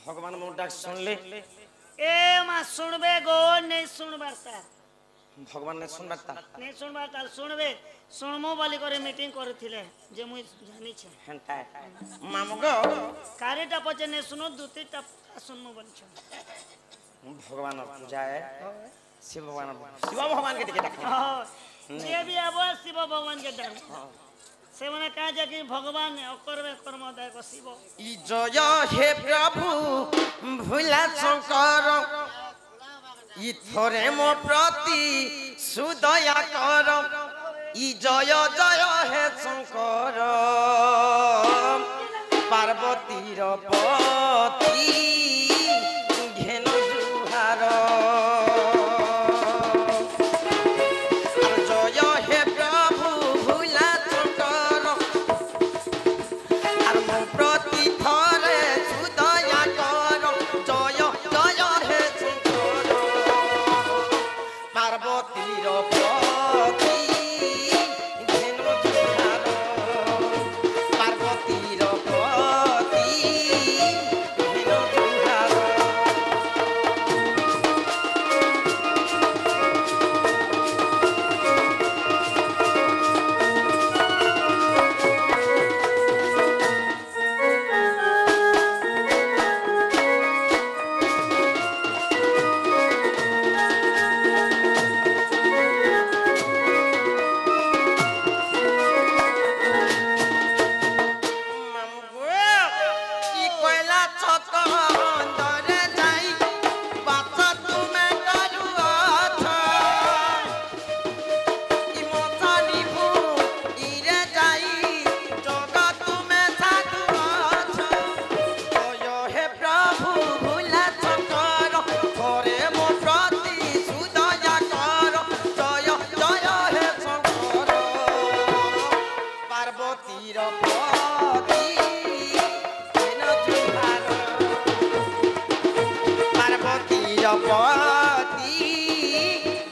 भगवान मो डाक सुनले ए मा सुनबे गो नहीं सुनबार तार भगवान ने सुनबार ता नहीं सुनबार तार सुनबे सुनमो वाली करे मीटिंग करथिले जे मुई जानि छे हेंता मामू गो कारेटा पचे ने सुनो दुतीटा सुनमो बोल छ भगवान पूजा है शिव भगवान के टिके डाक जे भी आबो शिव भगवान के डाक से माने का जे कि भगवान करबे कर्मदाय को शिव ई जय हे प्रभु भुला शंकर ई थोरे मो प्रति सुदया कर ई जय जय हे शंकर पार्वतीर पति घेन जुहार जय हे प्रभु भुला शंकर आर मो प्रति थरे सुदया कर जय जय हे शंकर पार्वतीर पति घेन जुहार पार्वतीर पति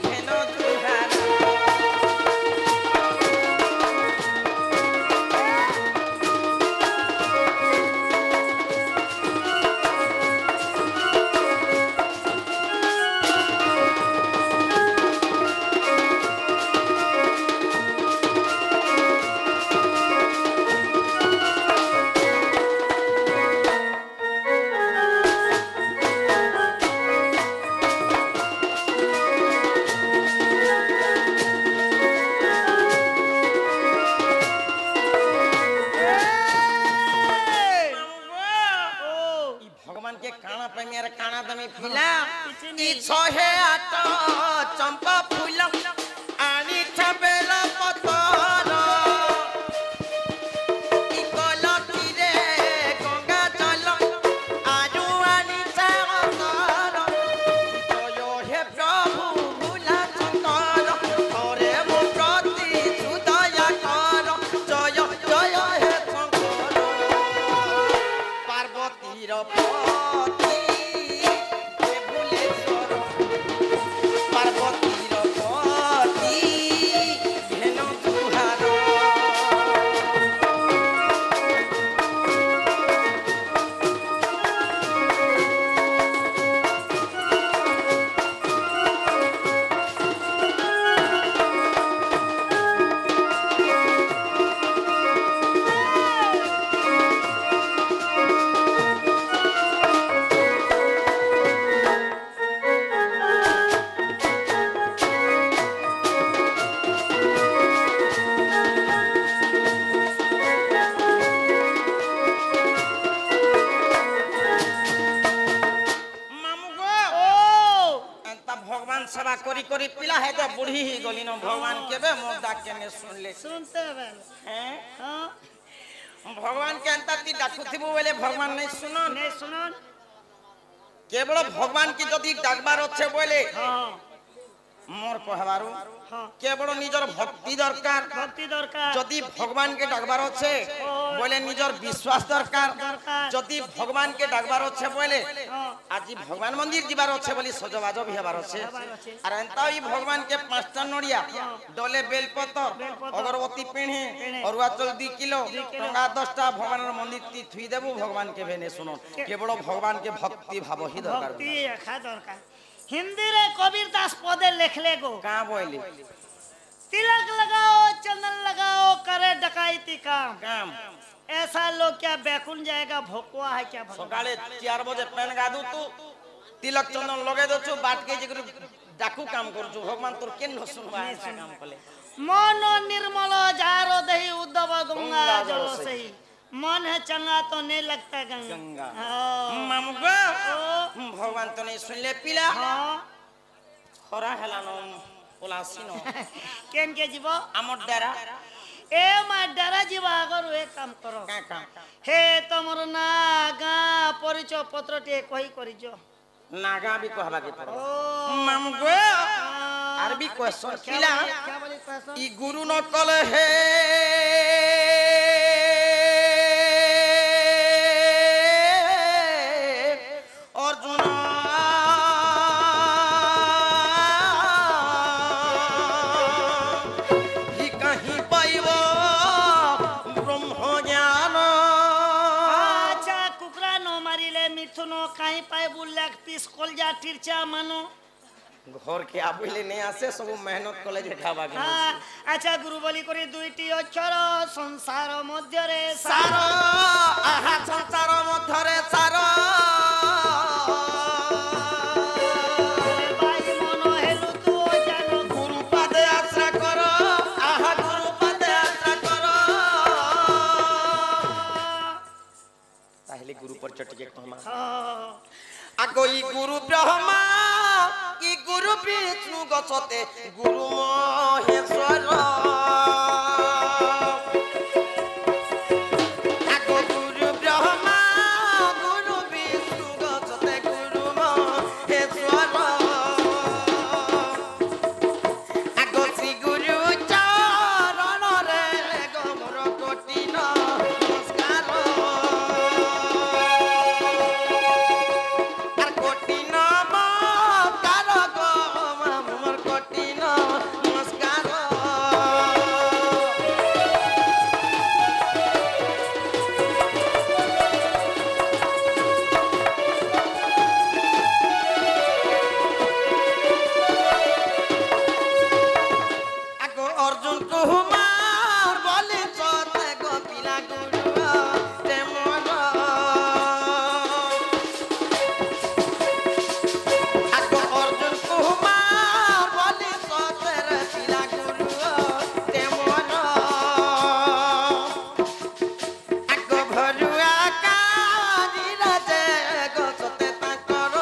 घेन जुहार भगवान के काना पे मेरे काना दमी फिला ई 108 चंपा फूल आनी छबेला पतर ई कलती रे गंगा जल आजू आनी सागर जय हे प्रभु भुला शंकर थोरे मो प्रति सुदया कर जय जय हे शंकर पार्वतीर पति हे भुलेश्वर पार्वतीर पति घेन जुहार भगवान सेवा करी करी पिला है तो बुढ़ी ही गली न भगवान केबे मोर डाक के ने सुन ले सुनते बेल हैं हां भगवान के अंतर ती डाकुथिबो बोले भगवान नहीं सुनो नहीं सुनन केवल भगवान की जदी डाकबार अच्छे बोले हां मोर कहबारू हां केवल निजर भक्ति दरकार भक्ति दरकार जदी भगवान के डाकबार अच्छे বলে নিজের বিশ্বাস দরকার দরকার। যদি ভগবান কে ডাকবার আছে বলে হ্যাঁ। আজি ভগবান মন্দির যাবার আছে বলি সজবাজ ভি হবার আছে হবার আছে। আর এন্তাই ভগবান কে পাঁচটা নড়িয়া ডলে বেলপতর বেলপতর, অগরবতী পেণে পেণে, অরুয়া চল 2 কিলো কিলো, টঙ্কা 10টা ভগবানের মন্দির তি থুই দেবু ভগবান কে ভেনে শুনুন কেবল ভগবান কে ভক্তি ভাব হি দরকার ভক্তি রাখা দরকার। হিন্দিরে কবির দাস পদে লেখলে গো, কা বইলি तिलक लगाओ चंदन लगाओ करे डकायती काम, কাম ऐसा लोग क्या बैकुंठ जाएगा भोकवा है क्या भगवान? সকালে 4 বাজে পেন গাদু তু তিলক চন্দন লগে দছু বাটকে যে ডাকু কাম করছু ভগবান তোর কেন শুনবা ऐसा কাম কলে मन निर्मल जारो दही उद्धव गंगा गंगा जल जल सही, मन है चंगा तो नहीं लगता गंगा। गंगा। हाँ। মামগো ओ, ভগবান তো নেই শুনলে পিলা हाँ। খরা হেলানো পলাসিনো केन के जीव আমর দ্বারা ए मा डरा जीव अगर वे काम करो কা কা हे तमर ना गा परिचय पत्र टे कही करिजो। নাগা বি কহবা কে পড়ো ओ মামগো আরবি কোয়েশ্চন কিলা क्या बोली question? ই গুরু নকল হে অর্জুন হি কাহি পাইব ব্রহ্ম জ্ঞান अच्छा कुकरा नो मारिले मिथुनो काई पाए बुल्लाक पीस कलजा तिरचा मानो। ঘর কে আবুলে নেই আসে সব মেহনত কলে যে খাবা কে हाँ, अच्छा गुरु बोली करी दुईटी अक्षर संसार मध्य रे সার আহা সংসার মধ্যরে সার बाई मनो हेलु तू जानो গুরু পাদে আশ্রা কর আহা গুরু পাদে আশ্রা কর তাহলে গুরু পরিচয় টিকে কমা हाँ, আগো ই গুরু ব্রহ্মা ই গুরু বিষ্ণু গছতে গুরু মহেশ্বর আগো গুরু ব্রহ্মা গুরু বিষ্ণু গছতে গুরু মহেশ্বর আগো শ্রী গুরু চরণ রে গমর কোটি নমস্কার আর কোটি নমস্কার গো মামুর কোটি নমস্কার আগো অর্জুন কুমার বলে চতে গো পিলা গুরু তেমন আগো অর্জুন কুমার বলে চতে রে পিলা গুরু তেমন আগো ভরুয়া কাজি রাজে গো চতে তাকর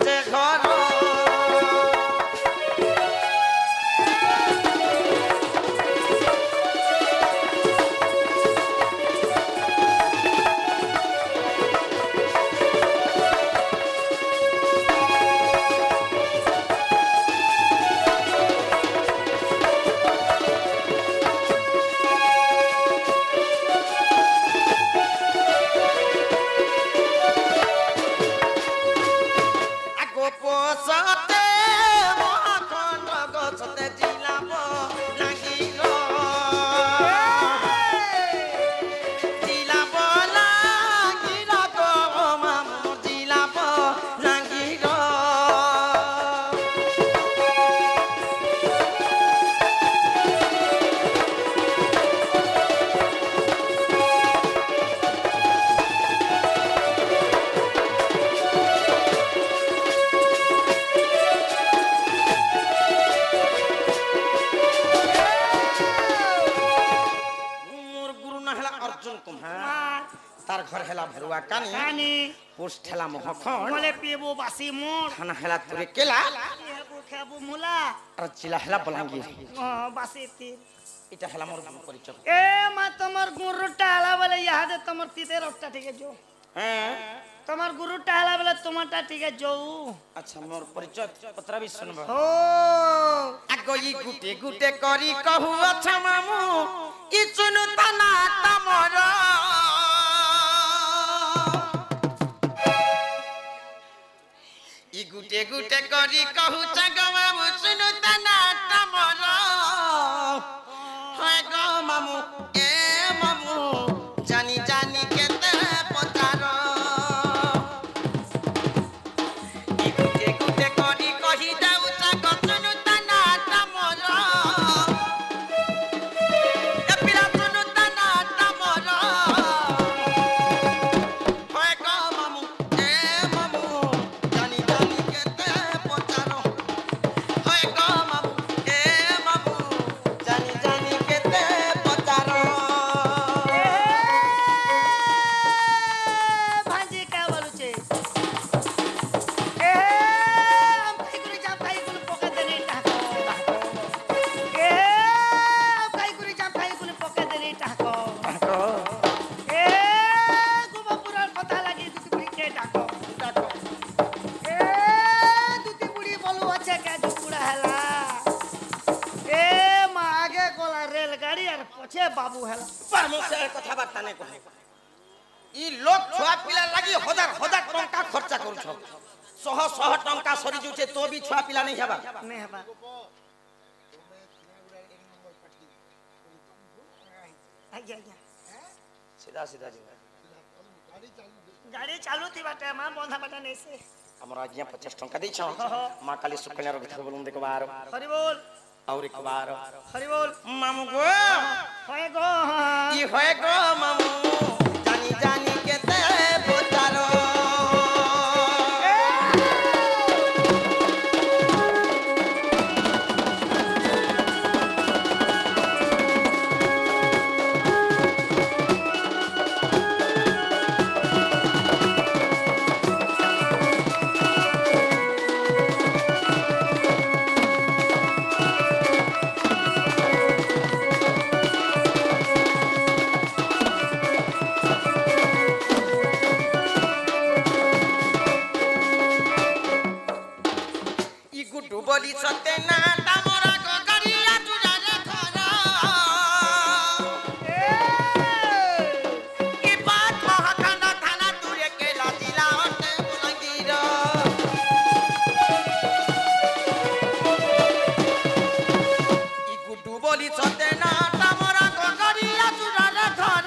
যে ঘর আগো পোষতে মহাখণ্ড গছতে জিলাব লাগিল জিলাব লাগিল গো মামু জিলাব লাগিল মোর গুরু না হেলা অর্জুন কুমার हाँ, তার ঘর হেলা ভরুয়া কানি कानी পোস্ট হেলা মহখন बोले पीबू बासी मोर খানা হেলা তুরে কেলা खेबू खेबू मुला আর চিলা হেলা বলাঙ্গীর बासी तीर এটা হেলা মোর গুরু পরিচয় ए मा तमर गुरुटा आला बोले यहाँ दे तमर तीते रफ्ता ठीक है जो হ্যাঁ तमर गुरुटा आला बोले तुम्हारा ठीक है जो আচ্ছা মোর পরিচয় পত্রা বি শুনবা हो আগ ই গুটে গুটে করি কহু আচ্ছা মামু ইচুনু তানা তামর ই গুটে গুটে করি কহু চাগ মামু চুনু তানা তামর হয় গো মামু এ মামু জানি জানি কেতে পচার ই গুটে গুটে করি কহি যাও চাগ চুনু তানা তামর এ পিলা চুনু তানা তামর হয় গো মামু এ মামু জানি জানি কেতে পচার হয় গো মামু এ মামু জানি জানি কেতে পচার ভাঞ্জি কা বলুছে কাই করে যা কাই করে পকে দেনি টাকো কাই করে যা কাই করে পকে দেনি টাকো গোবপুরার কথা লাগি দুটি বুড়িকে ডাকো দুটি বুড়ি বলু আছে কে দুপুরা হেলা মা আগে গলা রেলগাড়ি আর পছে বাবু হেলা পারমুখে কথাবার্তা নাই কহ ই লোক ছুয়া পিলা লাগি হাজার হাজার টঙ্কা খরচা করছ শহ শহ টঙ্কা সরি যাচ্ছে তো বি ছুয়া পিলা নাই হেবা নে হেবা আজ্ঞা আজ্ঞা সিধা সিধা ଯିବା গাড়ি চালু থিবা টাইম বন্ধা বাটা নেছে ଆମର ଆଜ୍ଞା 50 ଟଙ୍କା ଦେଇଛ ମା କାଲି ସୁକନ୍ୟାର ଭିତରେ ବୋଲୁନ ଦେଖ ବାର হরি বল ଆଉ ଏକ ବାର হরি বল ମାମୁ ଗো হয় গো ই হয় গো ମାମୁ জানি জানি কেতে পচার ই গুডু বলি সতে না তামরা গগরিয়া তুজারে ঘর ই বাত মহাখান থানা তুরে কেলা জিলা অতে বুলগির ই গুডু বলি সতে না তামরা গগরিয়া তুজারে ঘর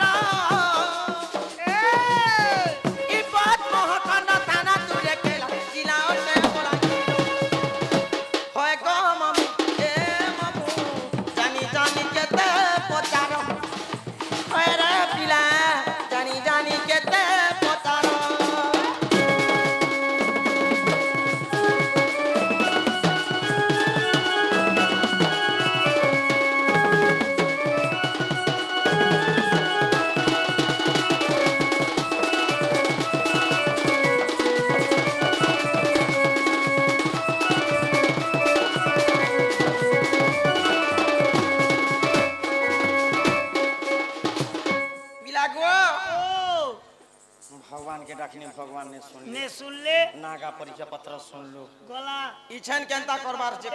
ই বাত মহাখান থানা তুরে কেলা জিলা অতে বুলগির হয় গো মামু এ মামু জানি জানি কেতে পচার হয় রে পিলা জানি জানি কেতে পচার पिला गो भगवान के डाकनी भगवान ने सुन নে শুনলে नागा परिचय पत्र सुन लो গলা इछन केनता करबार जे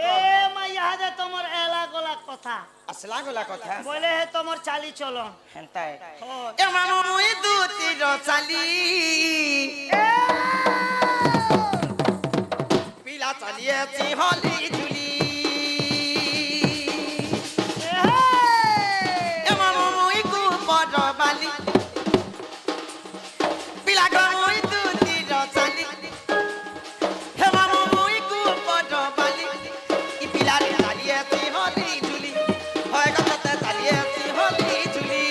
মা ইহাদে তোমার এলা গলা কথা असला गोला कथा বলে হে তোমার চালি চলন हेनताय হয় ए मामू मुई दूती रचाली पिला चलिए ची होली झुली ए मामू मुई को पडबाली पिला गो मुई दूती रचाली हे मामू मुई को पडबाली इ पिला रे चलिए ची होली झुली হয় কথা চলিए ची होली झुली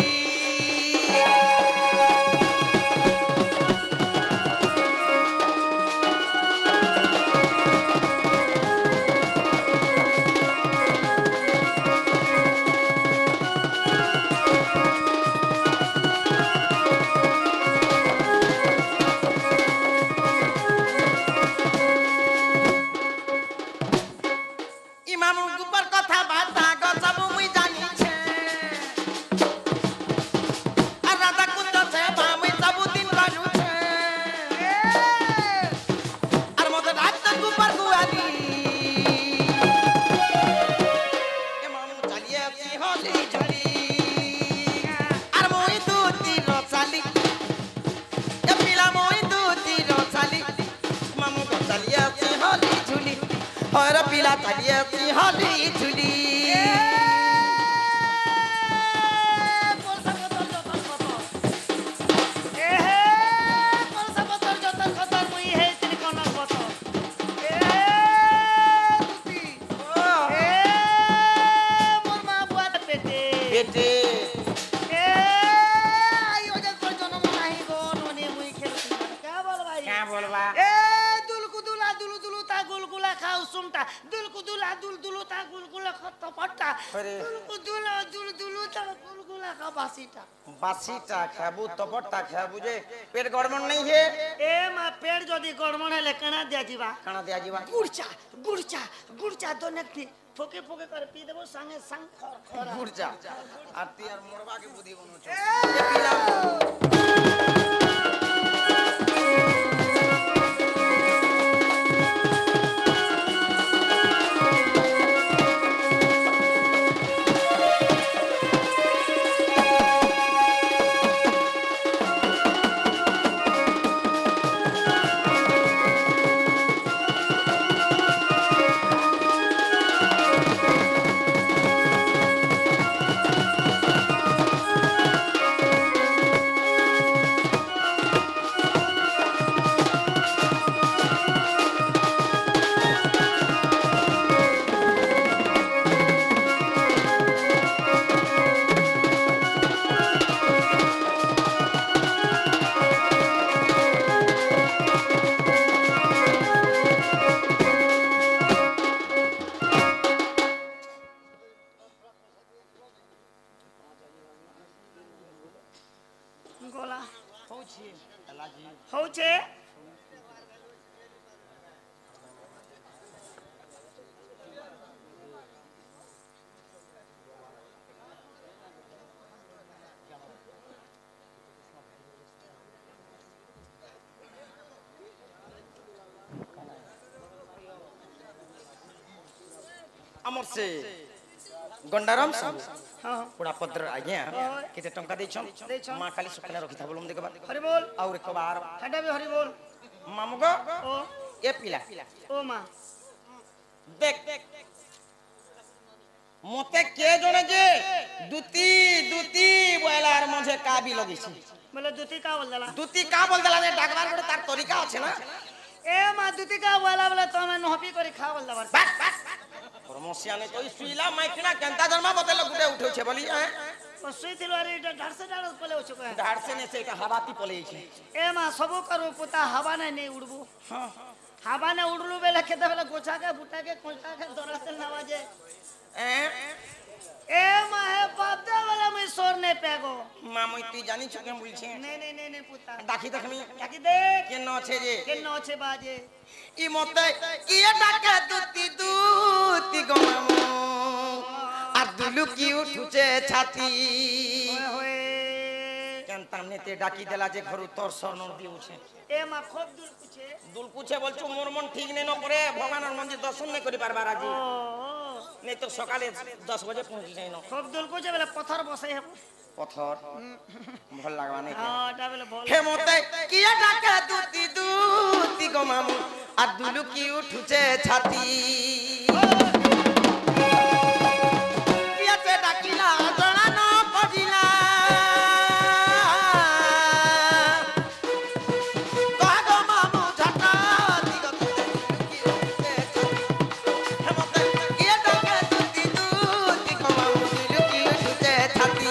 ये सिंहली झुली बेटे क्या बोलवा बासीटा खाबू तपटा खाबू जे पेट गड़बड़ नहीं है पेड़ जदि गड़बड़ है कना दिया जीवा खाना दिया जीवा गुड़चा तो नेक्टी फोके फोके कर पी देबो संगे संग खर गुड़चा आरती और मोरबा के बुद्धि बनो छो गोला होछे होछे अमर से गंडाराम सब हां पुरा पत्र आज्ञा केते टंका देछन देछन। मां काली सुखना रखिथा बोलम देखबा हरि बोल और एक बार ठंडा भी हरि बोल मामुगो ओ ए पिला ओ मां देख मते के जणे जे दुती बोलार मझे का भी लगिछि बोले दुती का बोल दला दुती का बोल दला जे डाकबार गोटे तार तरीका আছে ना ए मां दुती का बोला बोले तो मैं नहपी करी खा बोल दला बस प्रमोशन ने कोई सुइला माइकिना केंता जन्मा बदल गुडे उठौ छे बोली ओ सुई दिलो अरे ढाड़ से पले उछको है धाड़ से ने से हवाती पले छी ए मां सबो करू पुता हवा नहीं उड़बू हां हवा ने उड़लू बेले खेते बेले गोछा के बुटा के कोंटा के दरा से नवाजे ए मां है बापदा वाला मैं सोर ने पेगो मामुई ती जानी छ केम बोलछे नहीं पुता डाकी देखमी डाकी देख के न छे जे के नो छे बाजे ई मते किए डाके दुती गमामो आ दुलु की उठुचे छाती ओए होए केनता ने ते डाकी देला जे घरु तोर सरनर दिउ छे ए मां खूब दुल कुछे बोलछु मोर मन ठीक नै न करे भगवानर मंदिर दर्शन नै करि पारबार आज नहीं तो सकाले 10 बजे पहुंच जाई न खूब दुल कुछे बेले पत्थर बसै है पत्थर भल लागवा नै हां ता बेले बोल हे मोते किए डाके दुती गमामो आ दुलु की उठुचे छाती पियाते डाकिला जणा न पडिला कागो मामू झटा दिगत की उठुचे छाती हे मोते किए डाके दुती गमामो दुलु की उठुचे छाती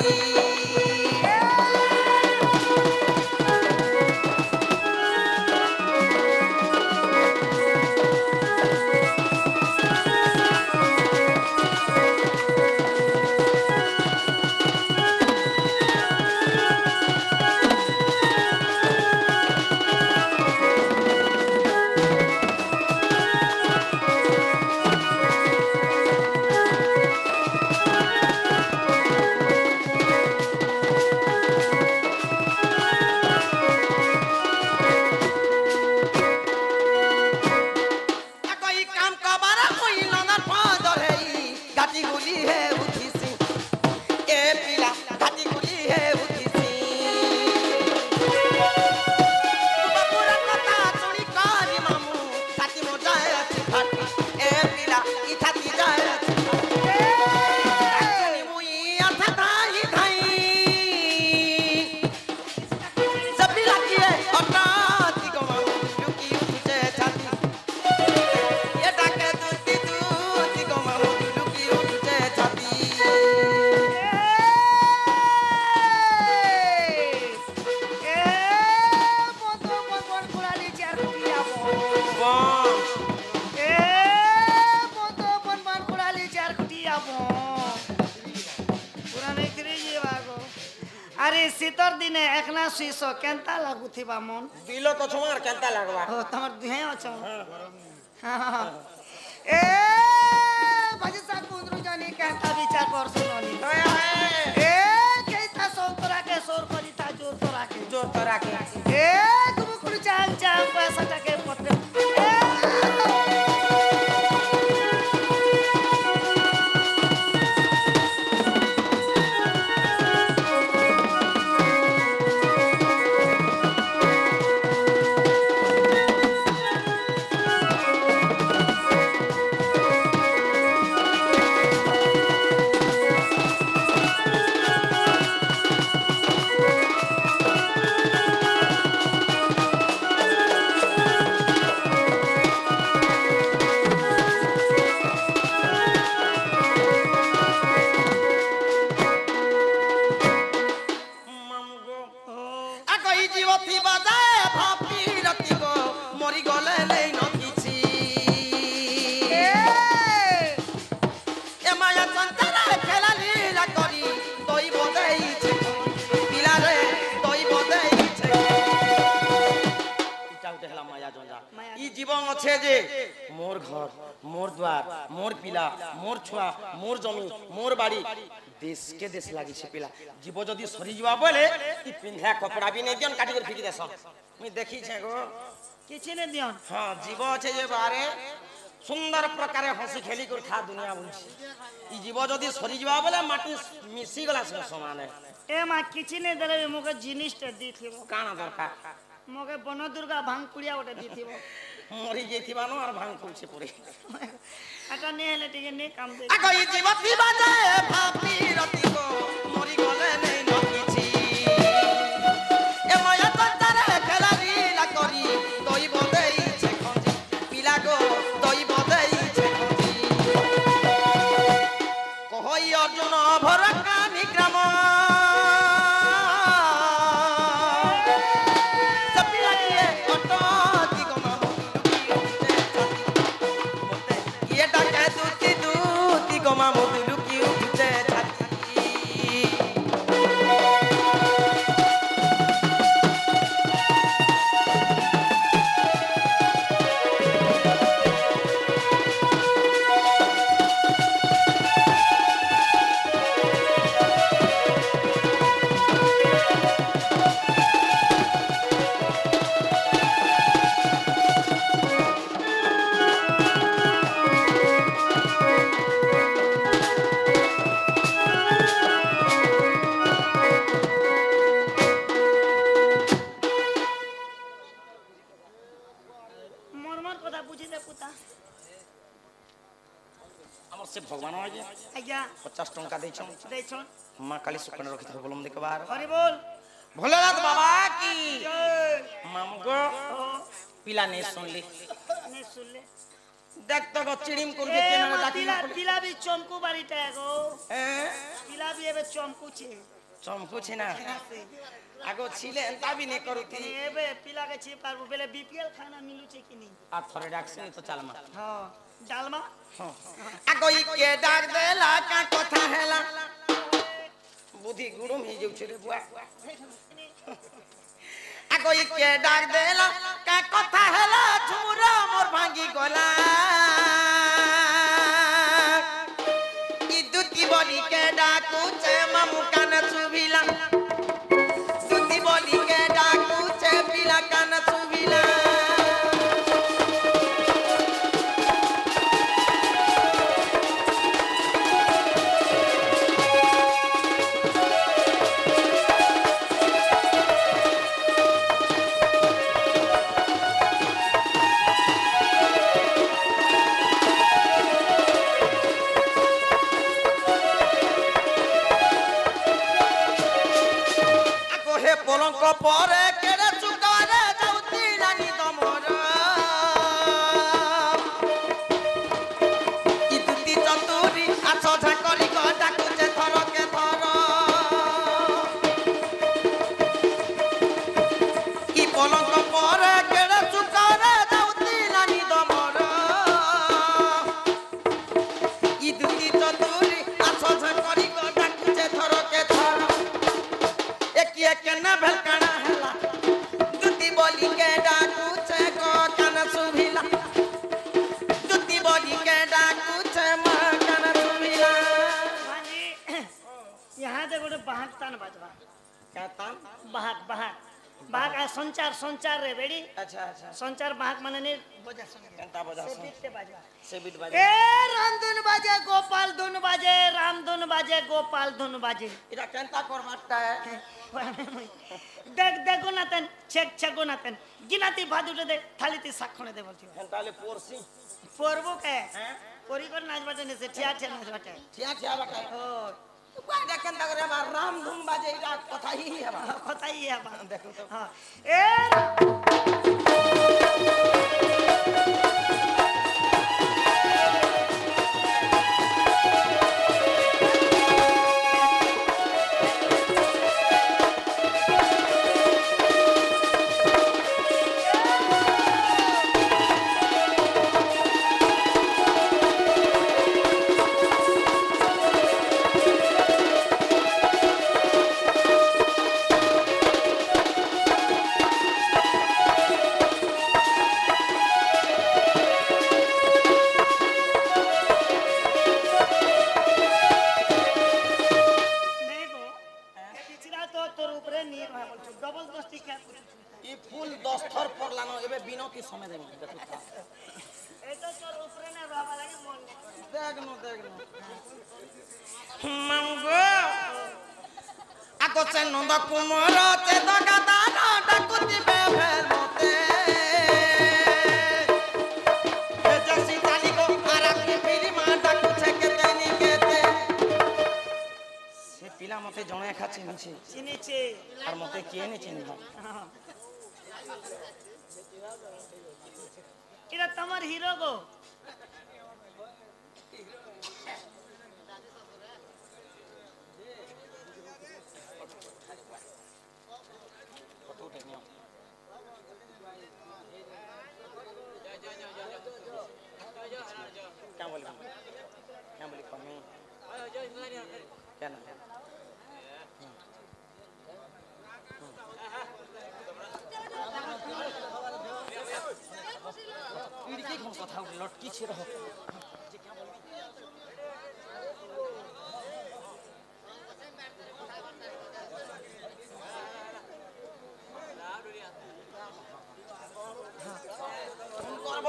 শীতর দিনে একলা শুইছ কেনতা লাগুথিবা মন দিল তো তোমার কেনতা লাগবা ও তোমার দুহে অছ এ বাজিসা কুন্দ্রু জানি কেনতা বিচার করছ ননি এ কেইতা সন্তরাকে সোর করি তা জোর তো রাখে জোর তো রাখে এ তুমি কুড়ি চাল চাল পয়সাটাকে পত্রে জীবন আছে যে মোর ঘর মোর দ্বার মোর পিলা মোর ছুয়া মোর জমি মোর বাড়ি দেশকে দেশ লাগিছে পিলা জীব যদি সরি যাওয়া বলে ই পিন্ধা কপড়া বি নেই দিয়ন কাটি করে ফিকি দেছ মুই দেখিছে গো কিছু নে দিয়ন হ্যাঁ জীব আছে যে বারে সুন্দর প্রকারে হসি খেলি করে খা দুনিয়া বুঝছি ই জীব যদি সরি যাওয়া বলে মাটি মিশি গলা সমানে এ মা কিছু নে দেলে মুকে জিনিসটা দিথিব কানা দরকার মকে বন দুর্গা ভাঙ কুড়িয়া ওটা দিথিব মরি যাইতিবা নো আর ভাঙ খুলছে পড়ে এটা নে হেলে টিকে নে কাম দে আগো ই জীব থিবা যায় ভাবি রতি গো মরি গলে নেই নকিছি এ মায়া তন্তারে খেলারি লা করি দই বদেইছে খঞ্জি পিলা গো দই বদেইছে খঞ্জি কহই অর্জুন ভরকা নিগ্রাম গমা মধুলু কি উঠছে ছাতি আমার সে ভগবান আগে আজ্ঞা 50 টাকা দেইছন দেইছন মা কালী সুকনে রখিত বলম দেখবার হরি বল ভোলেনাথ বাবা কি জয় মামগো পিলা নে শুনলি নে শুনলে দেখ তো চিড়িম করবে কেন ডাকি পিলা পিলা বি চমকু বাড়িটা গো হ্যাঁ পিলা বি এবে চমকুছে চমকুছে না আগো ছিলেন দাবি নে করুতি এবে পিলা কে ছি পারবো বেলে বিপিএল খানা মিলুছে কিনি আর থরে ডাকছে তো চালমা হ্যাঁ ডালমা আগো ই কে ডাক দেলা কা কথা হেলা বুদ্ধি গুড়ুম হে যাউছে রে বুয়া আগো ই কে ডাক দেলা কা কথা হেলা ঝুমুরা মোর ভাঙ্গি গলা ই দুতি বলি কে ডাকুছে মামু কান চুবিলা দুতি বলি কে ডাকুছে পিলা কান চুবিলা পলঙ্ক পরে কেড়ে চুকারে যাউতি রানী দমর ই দুতি চতুরি আছ ঝাকরি গ ডাকুছে থরকে থর ই পলঙ্ক পরে কেড়ে চুকারে যাউতি রানী দমর ই দুতি চতুরি আছ ঝাকরি গ ডাকুছে থরকে থর এ কিয়ে कहता बाहक बाहक बाहक आ संचार संचार रे बेड़ी अच्छा अच्छा संचार बाहक माने ने बजा सुन कहता बजा से बीट से बाजा से बीट ए बाजे राम धुन बाजे गोपाल धुन बाजे राम धुन बाजे गोपाल धुन बाजे এটা কেনতা করবারটা দেখ দেখো না তেন চেক চেক না তেন গিনাতি ভাদুটে দে থালিতে সাক্ষণে দে বলছি তাহলে পড়ছি পড়বো কে হ্যাঁ পরি করে নাচ বাটে নেছে ঠিয়া ঠিয়া নাচ বাটে ঠিয়া ঠিয়া বাটা ও কই দেখেন তা করে আমার রাম ধুম বাজে এটা কথাই হবে কথাই আবার দেখুন তো হ্যাঁ এ বিনতি সময় দেব এটা তোর উপরে না বাবা লাগে মন দেখ মামগো আকছে নন্দ কুমার তে দগাদান ডাকুতি বেভেল মতে হে জসি চালি গো আরাকি পিলি মা ডাকুছে কেতে নি কেতে সে পিলা মতে জনে খাচ্ছে নিছে চিনিছে আর মতে কিয়ে নি চিনি এটা তোমার হিরো গো क्या बोली कमी क्या ना खिड़की कौन कथा लटकी छे रहो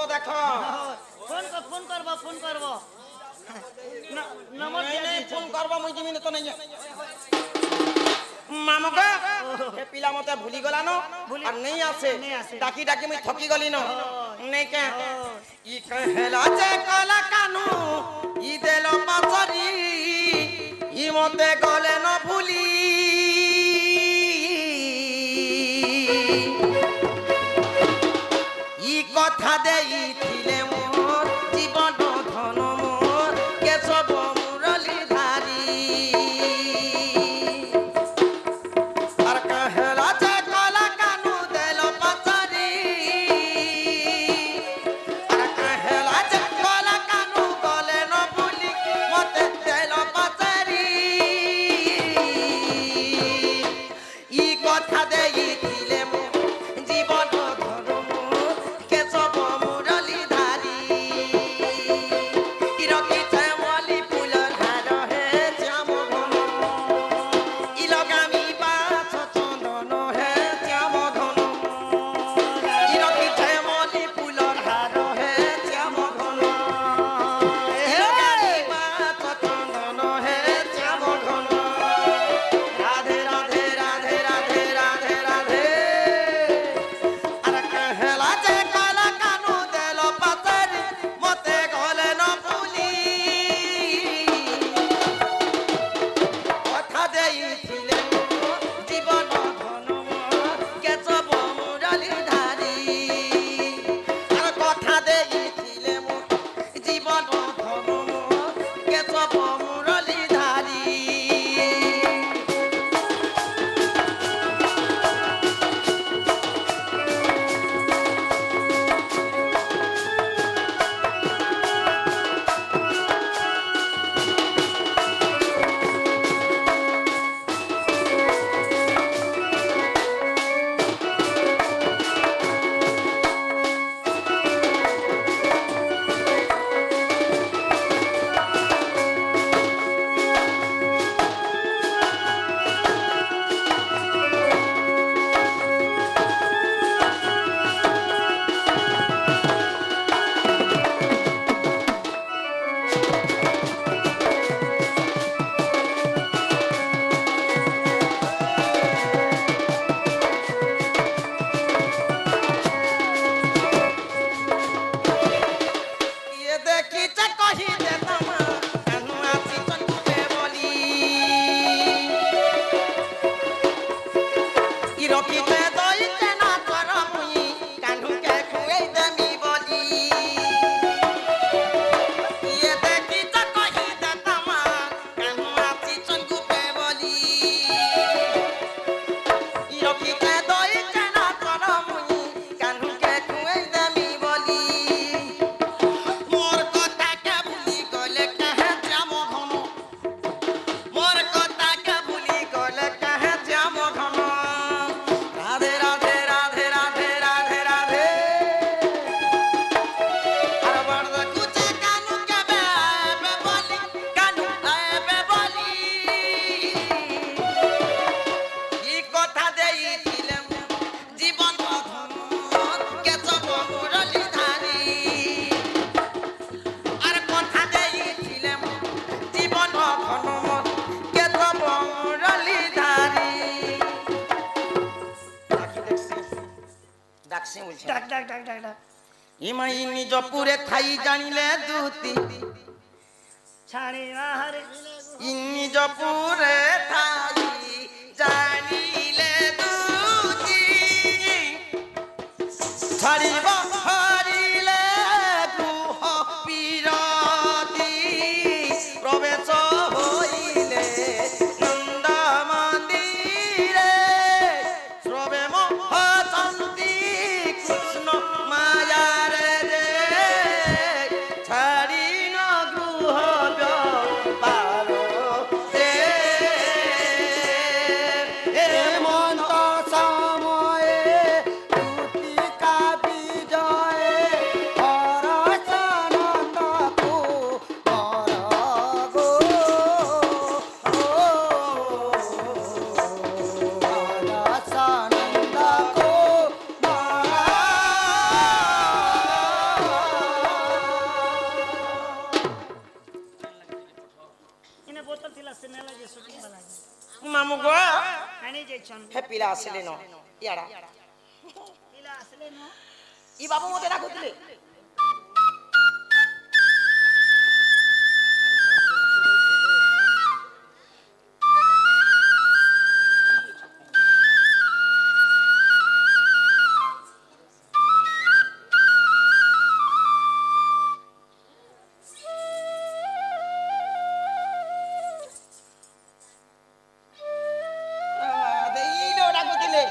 देखो फोन करबो नंबर नहीं फोन करबो मुई जिमिन तो नहीं मामका ए पिला मते भूली गला न और नहीं आसे डाकी डाकी मुई थकी गली न नहीं के ई कहेला जे कला कानू ई देलो पासरी ई मते गले न भूली ई कथा देई थिले मोर जीवन धन मोर केशव मुरली धारी আর কহেলা যে কলা কানু দেল পাচারি আর কহেলা যে কলা কানু গলে ন ভুলি মতে দেল পাচারি ই কথা দেই দিলে মো জীবন ধন মো কেশব মুরলী ডাক ডাক ডাক ডাক ডাক ইমাই নিজ পুরে থাই জানিলে দুতি ছাড়ি না হারে নিজ পুরে থাই জানিলে দুতি ছাড়িব হারিলে গৃহ বিরতি প্রবেশ হইলে নন্দ মন্দিরে শ্রবে মহচন্তি কৃষ্ণ মায়ার রে ছাড়ি ন গৃহ ব্যাপার রে হেমন্ত সময়ে তুতিকা বিজয়ে হরসানন্দ কুমার গো হরসানন্দ ইনে বোতল থিলা সিনেলা যে শুটিং वाला মামু গো আনি যাইছন হে পিলা আসলে ন ইয়াড়া পিলা আসলে ন ই বাবু মতে ডাকুଥିଲେ দেইলো ডাকুଥିଲେ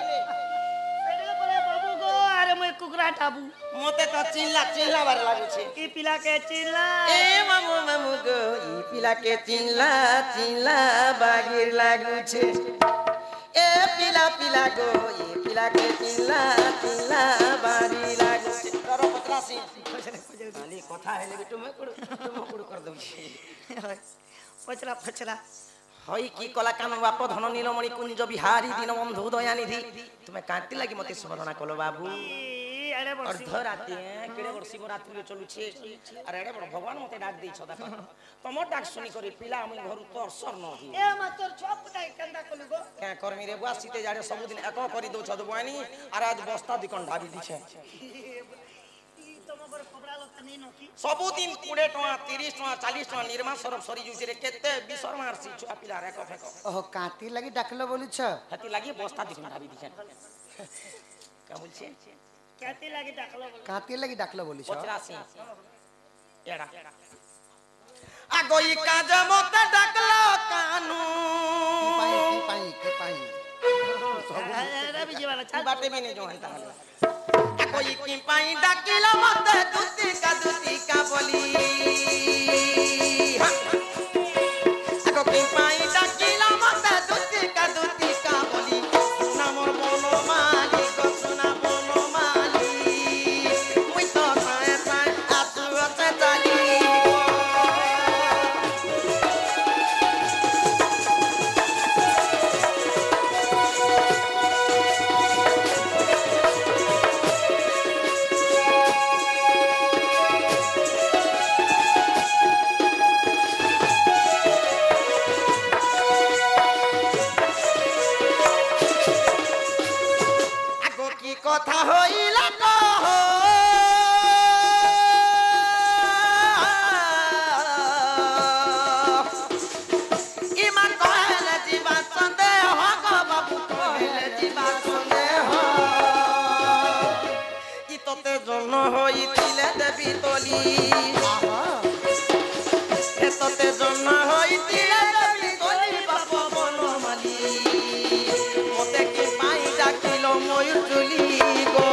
এডে বলে বাবু গো আরে মই কুকুরা টাবু মতে তো চিল্লা বার লাগুছে ই পিলা কে চিল্লা এ মামু গো ই পিলাকে চিল্লা বাগির লাগুছে এ পিলা গো ই পিলাকে চিল্লা বাড়ি লাগুছে তোর পত্রাসি খালি কথা হেলে তুমি কুড় কর দউছি পচরা পচরা হই কি কলা কান বাপ ধন নীলমণি কুঞ্জ বিহারী দীনবন্ধু দয়ানিধি তুমি কাঁতি লাগি মতে স্মরণ কলো বাবু আরে বসি अर्धराते केड़े बड़ शिवरात्रि चलुछे अरे एड़े बड़ भगवान मते डाक देछ देखो तमर डाक सुनी करी पिला हम घर तो असर न ही ए मातर छप दाई कंदा कलु गो क्या कर्मी रे बुआ सीते जाड़े सब दिन एको करी दो छद बुआनी अरे आज बस्ता दिकन ढाबी दिछे ई तम बर खबरा लत नै न की सब दिन 20 टका 30 टका 40 टका निर्मा सरब सरी जुसी रे केते बिसर मारसी छुआ पिला रे कफे को ओह काती लागि डाकलो बोलु छ हती लागि बस्ता दिकन ढाबी दिछे का बोलछे काती लागि डाकलो बोलु काती लागि डाकलो बोलु छ 85 एड़ा আগই কাজ মতে ডাকলো কানু के पाई अरे बिजी वाला चल बाटे भी नहीं जो हंता আগই কি পাই ডাকিলো মতে দুতি কা বলি আগো কি পাই ডাকিলো মতে দুতি কা বলি না মোর বনো মালিক সোনা বনো মালিক মুই তো পায় আসু আছে চালি কথা হইল কহ ইমান কহেলে জীবা সন্দেহ গো বাবু কহেলে জীবা সন্দেহ ইততে জন্ম হইছিলে দেবী তলি এততে জন্ম হইছিলে দেবী তলি বাপ বনমালী মতে কি পাই ডাকিল ময়ূর চুলি গো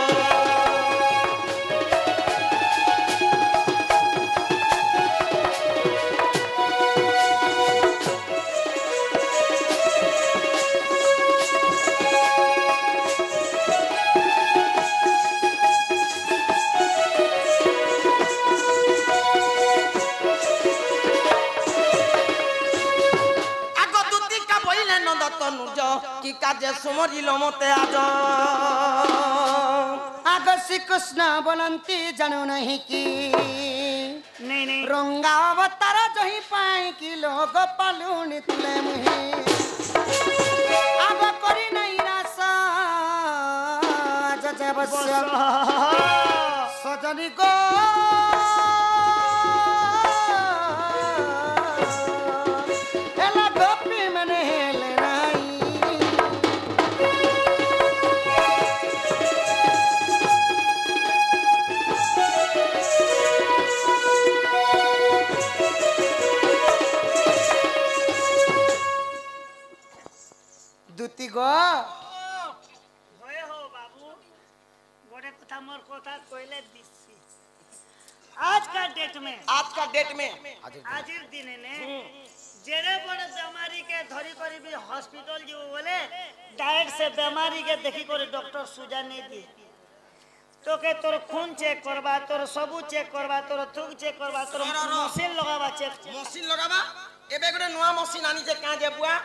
কি কাজে সুমরিল মতে আজ आग श्री कृष्ण बनंती जानो नहीं की नहीं रंगा अवतार जही पाई की लोग पालुनी तुले मुही आग करी नहीं रासा जब तपस्या सजनी को एला गोपी मने हेले नाई दूती गो आज का डेट में आजिर दिन ने जेड़े बड़े बीमारी के धरी करी भी हॉस्पिटल जो बोले डायरेक्ट से बीमारी के देखी करे डॉक्टर सुजा नहीं दी तो के तोर खून चेक करबा तोर सबू चेक करबा तोर थूक चेक करबा तोर मशीन लगाबा चेक मशीन लगाबा एबे गोटे नुआ मशीन आनी जे काजे बुआ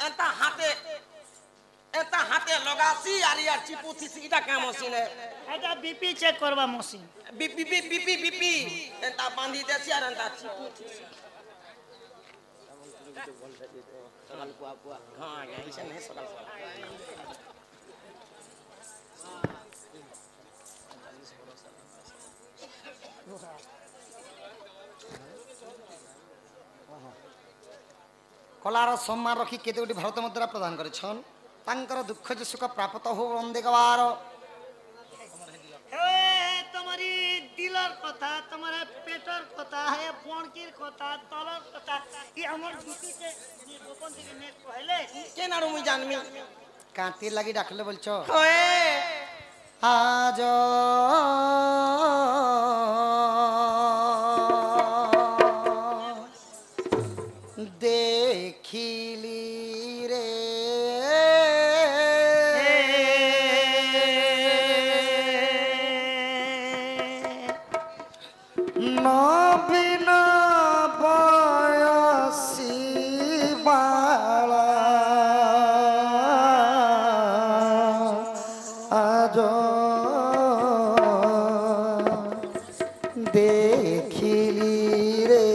एंता हाथे लगासी आर यार चिपुथी सीधा का मशीन है एटा बीपी चेक करबा मशीन बीपी एंता बांधी देसी आर एंता चिपुथी सगल बुआ हां ऐसे नहीं सगल कलार सम्मान रखी केते गोटी भारत मुद्रा प्रदान करिछन तांकर दुख जे सुख प्राप्त हो वंदेगवार हे तुम्हारी दिलर कथा तुम्हारे पेटर कथा है पणकीर कथा तलर कथा ई हमर बीपी के गोपन के ने कहले के नारू मुई जानमी कांती लगी डाकले बोलछो ओए आज देखिली रे नवीन बयसी बाला आज देखिली रे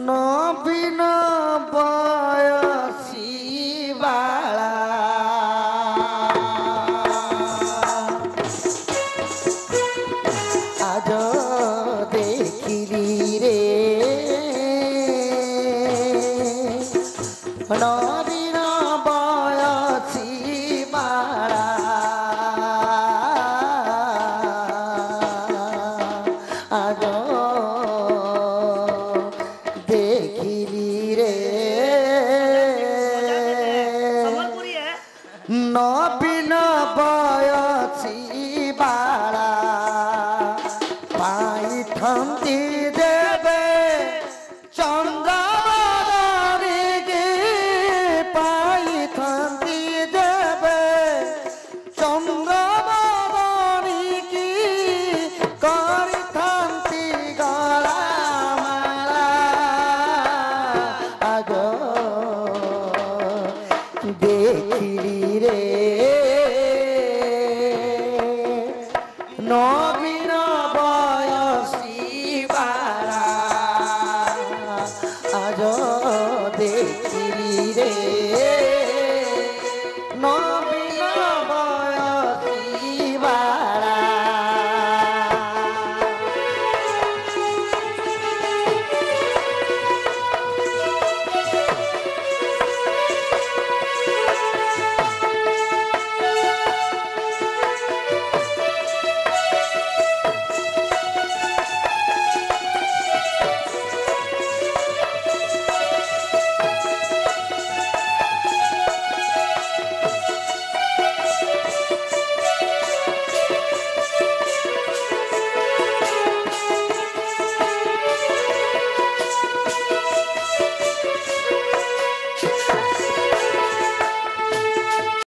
नवीन बयसी बाला आज देखिली रे नवीन बयसी बाला आज देखिली रे संबलपुरी है नवीन बयसी बाला